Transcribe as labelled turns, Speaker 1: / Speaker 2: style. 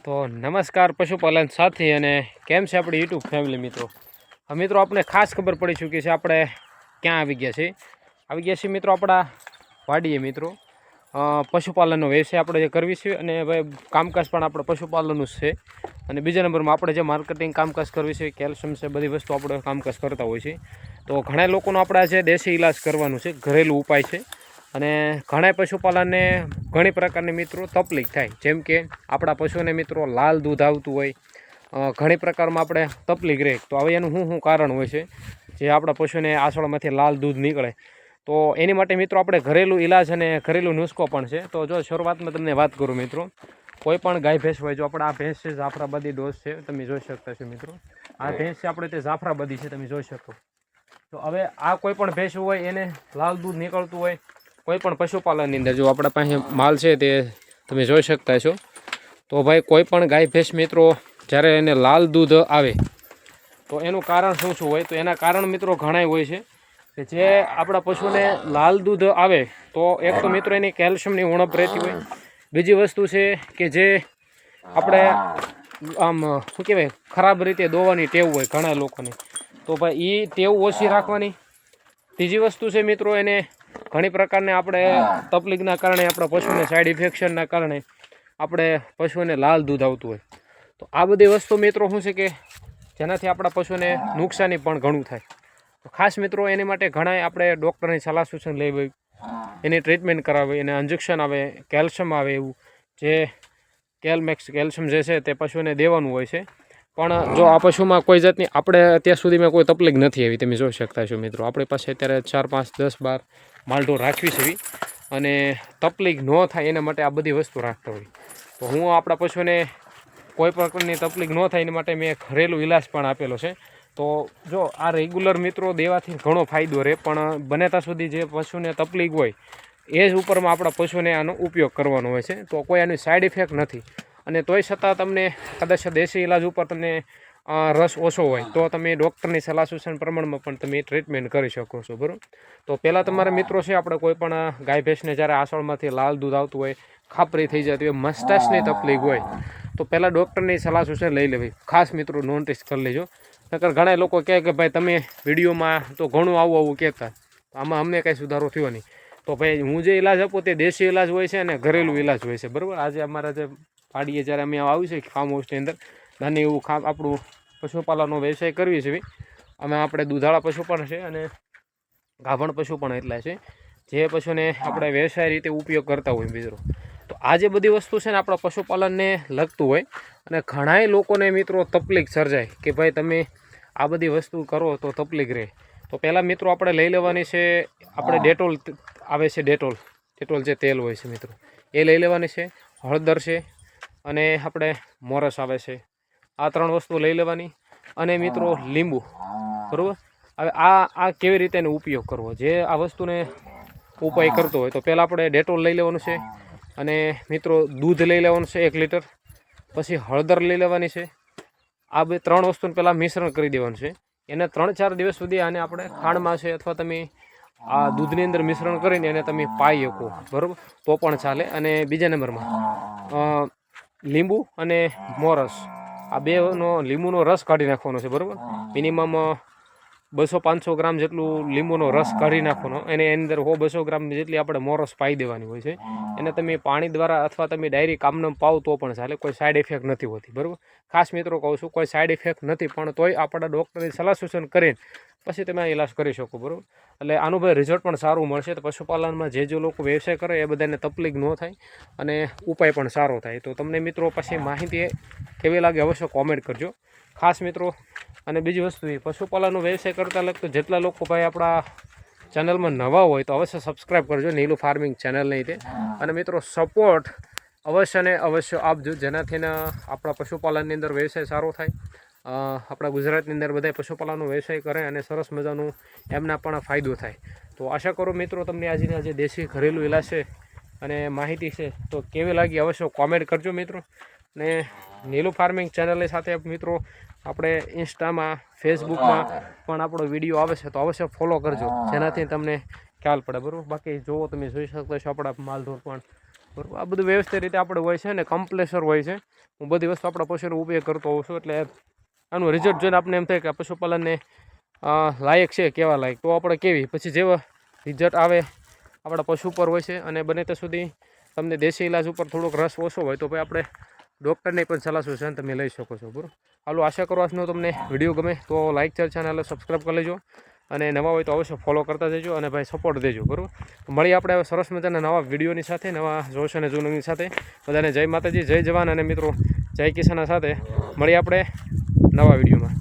Speaker 1: તો નમસ્કાર પશુપાલન સાથી અને કેમ છે આપણી યુટ્યુબ ફેમિલી મિત્રો. મિત્રો આપણે ખાસ ખબર પડી ચૂકી છે આપણે ક્યાં આવી ગયા છીએ મિત્રો આપણા વાડીએ મિત્રો. પશુપાલનનો વ્યવસાય આપણે જે કરવી છે અને ભાઈ કામકાજ પણ આપણે પશુપાલનનું જ છે. અને બીજા નંબરમાં આપણે જે માર્કેટિંગ કામકાજ કરવી છે, કેલ્શિયમ છે, બધી વસ્તુ આપણે કામકાજ કરતા હોય છે. તો ઘણા લોકોનો આપણે જે દેશી ઇલાજ કરવાનું છે, ઘરેલું ઉપાય છે. અને ઘણા પશુપાલનને ઘણી પ્રકારની મિત્રો તકલીફ થાય, જેમ કે આપણા પશુને મિત્રો લાલ દૂધ આવતું હોય, ઘણી પ્રકારમાં આપણે તકલીફ રહે. તો હવે એનું શું કારણ હોય છે જે આપણા પશુને આસળમાંથી લાલ દૂધ નીકળે? તો એની માટે મિત્રો આપણે ઘરેલું ઇલાજ અને ઘરેલું નુસ્ખો પણ છે. તો જો શરૂઆતમાં તમને વાત કરું મિત્રો, કોઈ પણ ગાય ભેંસ હોય, જો આપણે આ ભેંસ છે જાફરાબાદી ડોઝ છે, તમે જોઈ શકતા છો મિત્રો. આ ભેંસ છે આપણે તે જાફરાબાદી છે, તમે જોઈ શકો. તો હવે આ કોઈ પણ ભેંસ હોય એને લાલ દૂધ નીકળતું હોય, કોઈ પણ પશુપાલનની અંદર જો આપણા પાસે માલ છે તે તમે જોઈ શકતા છો. તો ભાઈ કોઈ પણ ગાય ભેંસ મિત્રો જ્યારે એને લાલ દૂધ આવે તો એનું કારણ શું હોય? તો એના કારણ મિત્રો ઘણા હોય છે કે જે આપણા પશુને લાલ દૂધ આવે તો એક તો મિત્રો એની કેલ્શિયમની ઉણપ રહેતી હોય. બીજી વસ્તુ છે કે જે આપણે આમ શું કહેવાય ખરાબ રીતે દોવાની ટેવ હોય ઘણા લોકોને, તો ભાઈ એ ટેવ ઓછી રાખવાની. ત્રીજી વસ્તુ છે મિત્રો એને ઘણી પ્રકારને આપણે તકલીફના કારણે આપણા પશુને સાઈડ ઇફેક્શનના કારણે આપણે પશુને લાલ દૂધ આવતું હોય. તો આ બધી વસ્તુ મિત્રો શું છે કે જેનાથી આપણા પશુને નુકસાની પણ ઘણું થાય. તો ખાસ મિત્રો એની માટે ઘણા આપણે ડૉક્ટરની સલાહ સૂચન લેવી, એની ટ્રીટમેન્ટ કરાવી, એને ઇન્જેક્શન આવે, કેલ્શિયમ આવે, એવું જે કેલમેક્સ કેલ્શિયમ જે છે તે પશુને દેવાનું હોય છે. પણ જો આ પશુમાં કોઈ જાતની આપણે અત્યાર સુધીમાં કોઈ તકલીફ નથી આવી, તમે જોઈ શકતા છો મિત્રો. આપણી પાસે અત્યારે 4, 5, 10, 12 માલઢોર રાખવી છે અને તકલીફ ન થાય એના માટે આ બધી વસ્તુ રાખતા હોય. તો હું આપણા પશુને કોઈ પ્રકારની તકલીફ ન થાય એના માટે મેં ઘરેલું ઇલાજ પણ આપેલો છે. તો જો આ રેગ્યુલર મિત્રો દેવાથી ઘણો ફાયદો રહે, પણ બને ત્યાં સુધી જે પશુને તકલીફ હોય એ જ ઉપરમાં આપણા પશુને આનો ઉપયોગ કરવાનો હોય છે. તો કોઈ આની સાઈડ ઇફેક્ટ નથી. અને તોય છતાં તમને કદાચ દેશી ઇલાજ ઉપર તમને રસ ઓછો હોય તો તમે ડૉક્ટરની સલાહ સૂચન પ્રમાણમાં પણ તમે ટ્રીટમેન્ટ કરી શકો છો, બરાબર. તો પહેલાં તમારા મિત્રો છે આપણે કોઈ પણ ગાય ભેંસને જ્યારે આસળમાંથી લાલ દૂધ આવતું હોય, ખાપરી થઈ જતી હોય, મસ્ટાશની તકલીફ હોય, તો પહેલાં ડૉક્ટરની સલાહ સૂચન લઈ લેવી. ખાસ મિત્રો નોટિસ કરી લેજો. નકર ઘણા લોકો કહે કે ભાઈ તમે વિડીયોમાં તો ઘણું આવું કહેતા, આમાં અમને કાંઈ સુધારો થયો નહીં. તો ભાઈ હું જે ઇલાજ આપું તે દેશી ઇલાજ હોય છે અને ઘરેલું ઇલાજ હોય છે, બરાબર. આજે અમારા જે પાડીએ જ્યારે અમે આવ્યું છે ફાર્મ હાઉસની અંદર, નાની એવું આપણું પશુપાલનનો વ્યવસાય કરવી છે. અમે આપણે દૂધાળા પશુ પણ છે અને ગાભણ પશુ પણ એટલા છે જે પશુને આપણે વ્યવસાય રીતે ઉપયોગ કરતા હોય મિત્રો. તો આ જે બધી વસ્તુ છે ને આપણા પશુપાલનને લગતું હોય અને ઘણાય લોકોને મિત્રો તકલીફ સર્જાય કે ભાઈ તમે આ બધી વસ્તુ કરો તો તકલીફ રહે. તો પહેલાં મિત્રો આપણે લઈ લેવાની છે, આપણે ડેટોલ આવે છે, ડેટોલ જે તેલ હોય છે મિત્રો એ લઈ લેવાની છે. હળદર છે અને આપણે મોરસ આવે છે, આ 3 વસ્તુ લઈ લેવાની. અને મિત્રો લીંબુ, બરાબર. હવે આ કેવી રીતે એનો ઉપયોગ કરવો, જે આ વસ્તુને ઉપાય કરતો હોય તો પહેલાં આપણે ડેટોલ લઈ લેવાનું છે અને મિત્રો દૂધ લઈ લેવાનું છે 1 લીટર, પછી હળદર લઈ લેવાની છે. આ 3 વસ્તુને પહેલાં મિશ્રણ કરી દેવાનું છે. એને 3-4 દિવસ સુધી આને આપણે ખાંડમાં છે અથવા તમે આ દૂધની અંદર મિશ્રણ કરીને એને તમે પાઈ શકો, બરાબર, તો પણ ચાલે. અને બીજા નંબરમાં લીંબુ અને મોરસ, આ બેનો લીંબુનો રસ કાઢી નાખવાનો છે, બરાબર. મિનિમમ 200-500 ગ્રામ જેટલું લીંબુનો રસ કાઢી નાખવાનો. એને એની અંદર 100-200 ગ્રામ જેટલી આપણે મોરસ પાઈ દેવાની હોય છે. એને તમે પાણી દ્વારા અથવા તમે ડાયરેક્ટ આમનામ પાવ તો પણ ચાલે, કોઈ સાઈડ ઇફેક્ટ નથી હોતી, બરાબર. ખાસ મિત્રો કહું છું કોઈ સાઈડ ઇફેક્ટ નથી, પણ તોય આપણા ડૉક્ટરની સલાહ સૂચન કરીને પછી તમે ઇલાજ કરી શકો, બરાબર. એટલે આનું ભાઈ રિઝલ્ટ પણ સારું મળશે. તો પશુપાલનમાં જે લોકો વ્યવસાય કરે એ બધાને તકલીફ ન થાય અને ઉપાય પણ સારો થાય. તો તમને મિત્રો પછી માહિતી કેવી લાગે અવશ્ય કોમેન્ટ કરજો ખાસ મિત્રો. અને બીજી વસ્તુ એ પશુપાલનનો વ્યવસાય કરતાં લગતું જેટલા લોકો ભાઈ આપણા ચેનલમાં નવા હોય તો અવશ્ય સબસ્ક્રાઈબ કરજો, નીલું ફાર્મિંગ ચેનલને રીતે. અને મિત્રો સપોર્ટ અવશ્ય ને અવશ્ય આપજો, જેનાથી આપણા પશુપાલનની અંદર વ્યવસાય સારો થાય. આપણા ગુજરાતની અંદર બધા પશુપાલનનો વ્યવસાય કરે અને સરસ મજાનું એમના પણ ફાયદો થાય. તો આશા કરું મિત્રો તમને આજના જે દેશી ઘરેલું ઇલાજ છે અને માહિતી છે તો કેવી લાગી અવશ્ય કોમેન્ટ કરજો મિત્રો. ને નીલું ફાર્મિંગ ચેનલની સાથે મિત્રો આપણે ઇન્સ્ટામાં, ફેસબુકમાં પણ આપણો વિડીયો આવે છે તો અવશ્ય ફોલો કરજો, જેનાથી તમને ખ્યાલ પડે, બરાબર. બાકી જુઓ તમે જોઈ શકો છો આપણા માલઢોર પણ બરાબર, આ બધું વ્યવસ્થિત રીતે આપણે હોય છે ને કમ્પ્લેસર હોય છે. હું બધી વસ્તુ આપણા પશુનો ઉપયોગ કરતો હોઉં છું, એટલે આનું રિઝલ્ટ જોઈને આપણે એમ થાય કે આ પશુપાલનને લાયક છે, કેવા લાયક, તો આપણે કેવી પછી જેવા રિઝલ્ટ આવે આપણા પશુ પર હોય છે. અને બને ત્યાં સુધી તમને દેશી ઇલાજ ઉપર થોડોક રસ ઓછો હોય તો ભાઈ આપણે ડૉક્ટરની પણ સલાહ સૂચન તમે લઈ શકો છો. બરાબર, હાલો, આશા કરો આજનો તમને વિડીયો ગમે તો લાઇક ચેનલ સબસ્ક્રાઈબ કરી લેજો, અને નવા હોય તો અવશ્ય ફોલો કરતા જજો અને ભાઈ સપોર્ટ દેજો. બરાબર, મળીએ આપણે હવે સરસ મજાના નવા વિડીયોની સાથે, નવા જોશ અને જૂનની સાથે. બધાને જય માતાજી, જય જવાન, અને મિત્રો જય કિસાનના સાથે મળીએ આપણે નવા વિડીયોમાં.